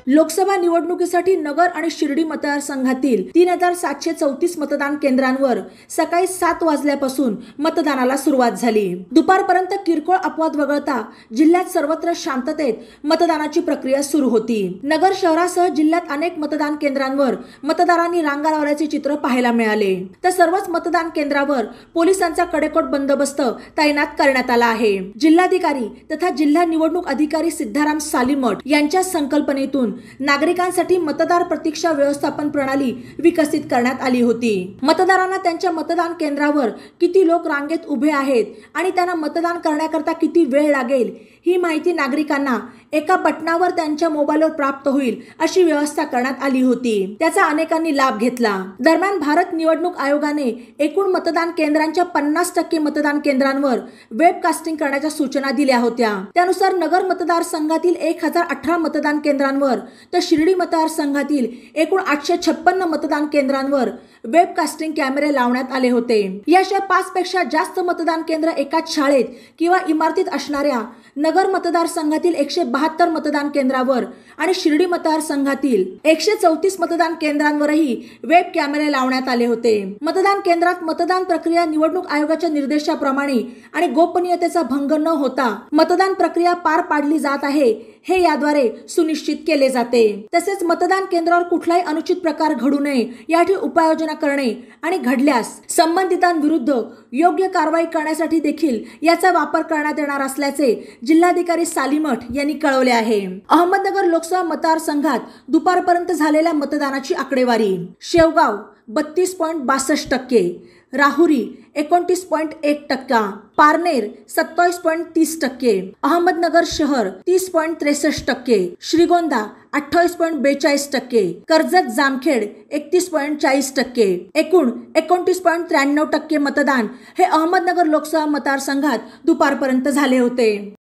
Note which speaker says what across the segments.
Speaker 1: लोकसभा निवडणुकीसाठी नगर आणि शिर्डी मतदारसंघातील 3734 मतदान केंद्रांवर सकाळी 7 वाजल्यापासून मतदानाला सुरुवात झाली। दुपारपर्यंत किरकोळ अपवाद वगळता जिल्ह्यात सर्वत्र शांततेत मतदानाची प्रक्रिया सुरू होती। नगर शहरासह जिल्ह्यात अनेक मतदान केंद्रांवर मतदारांनी रांगा लावल्याचे चित्र पाहायला मिळाले। तर सर्वच मतदान केंद्रावर पोलिसांचा कडेकोट बंदोबस्त तैनात करण्यात आला आहे। जिल्हाधिकारी तथा जिल्हा निवडणूक अधिकारी सिद्धाराम सालीमठ यांच्या संकल्पनेतून नागरिकांसाठी मतदार प्रतीक्षा व्यवस्थापन प्रणाली विकसित करण्यात आली होती। मतदारांना त्यांच्या मतदान केंद्रावर किती लोक रांगेत उभे आहेत आणि त्यांना मतदान करण्याकरता किती वेळ लागेल ही माहिती नागरिकांना एका बटनावर त्यांच्या मोबाईलवर प्राप्त होईल अशी व्यवस्था करण्यात आली होती। त्याचा अनेकांनी लाभ घेतला। दरम्यान भारत निवडणूक आयोगाने एकूण मतदान केंद्रांच्या 50% मतदान केंद्रांवर वेबकास्टिंग करण्याच्या सूचना दिल्या होत्या। त्यानुसार नगर मतदारसंघातील 1018 मतदान केंद्रांवर तर शिर्डी मतदारसंघातील एकूण 856 मतदान केंद्रांवर वेबकास्टिंग कॅमेरे लावण्यात आले होते। याशिवाय 5 पेक्षा जास्त मतदान केंद्र एकाच शाळेत किंवा इमारतीत असणाऱ्या नगर मतदारसंघातील 172 मतदान केंद्रावर आणि शिर्डी मतदारसंघातील 134 मतदान केंद्रांवरही वेब कॅमेरे लावण्यात आले होते। मतदान केंद्रात मतदान प्रक्रिया निवडणूक आयोगाच्या निर्देशाप्रमाणे आणि गोपनीयतेचा भंग न होता मतदान प्रक्रिया पार पाडली जात आहे हे याद्वारे सुनिश्चित केले जाते। तसेच मतदान केंद्रावर कुठलाही अनुचित प्रकार घडू नये यासाठी उपाययोजना करणे आणि घडल्यास संबंधितांविरुद्ध योग्य कारवाई करण्यासाठी देखील याचा वापर करण्यात येणार असल्याचे जिल्हाधिकारी सालीमठ यांनी कळवले आहे। अहमदनगर लोकसभा मतदारसंघात दुपारपर्यंत झालेल्या मतदानाची आकडेवारी: शेवगाव 32.62%, राहुरी 29.1%, पारनेर 27.30%, अहमदनगर शहर 30.63%, श्रीगोंदा 28.42%, कर्जत जामखेड 31.40%, एकूण 29.93% मतदान हे अहमदनगर लोकसभा मतदारसंघात दुपारपर्यंत झाले होते।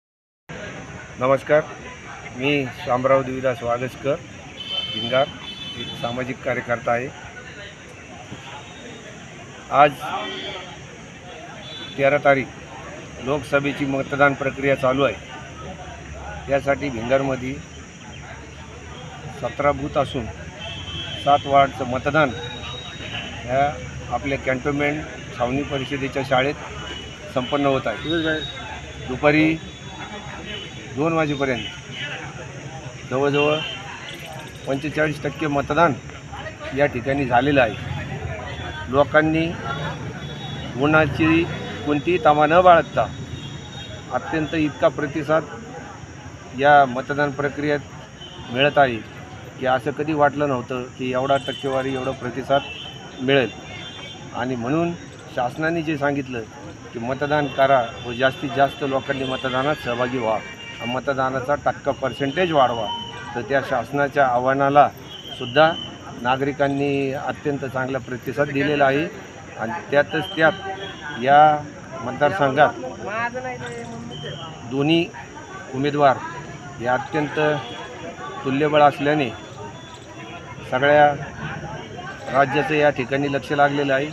Speaker 2: नमस्कार, मी शामराव देवीदास वागसकर, भिंगार, एक सामाजिक कार्यकर्ता आहे। आज 13 तारीख लोकसभेची मतदान प्रक्रिया चालू आहे। यासाठी भिंगारमध्ये 17 बूथ असून 7 वार्डचं मतदान ह्या आपल्या कॅन्टोन्मेंट छावणी परिषदेच्या शाळेत संपन्न होत आहे। दुपारी 2 वाजेपर्यंत जवळजवळ 45% मतदान या ठिकाणी झालेलं आहे। लोकांनी कोणाची कोणतीही तमा न बाळगता अत्यंत इतका प्रतिसाद या मतदान प्रक्रियेत मिळत आहे की असं कधी वाटलं नव्हतं की एवढा टक्केवारी एवढा प्रतिसाद मिळेल। आणि म्हणून शासनाने जे सांगितलं की मतदान करा व जास्तीत जास्त लोकांनी मतदानात सहभागी व्हा, मतदानाचा टक्का पर्सेंटेज वाढवा, तर त्या शासनाच्या आव्हानाला सुद्धा नागरिकांनी अत्यंत चांगला प्रतिसाद दिलेला आहे। आणि त्यातच त्यात या मतदारसंघात दोन्ही उमेदवार हे अत्यंत तुल्यबळ असल्याने सगळ्या राज्याचं या ठिकाणी लक्ष लागलेलं आहे।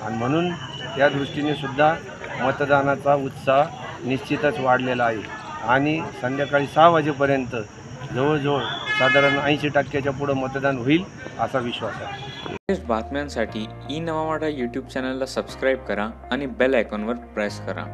Speaker 2: आणि म्हणून त्या दृष्टीने सुद्धा मतदानाचा उत्साह निश्चितच वाढलेला आहे। आणि संध्याकाळी 6 वाजेपर्यंत जवळजवळ साधारण 80% पुढे मतदान होईल असा विश्वास आहे।
Speaker 3: बातम्यांसाठी ई नवा मराठा यूट्यूब चॅनलला सबस्क्राईब करा आणि बेल आयकॉनवर प्रेस करा।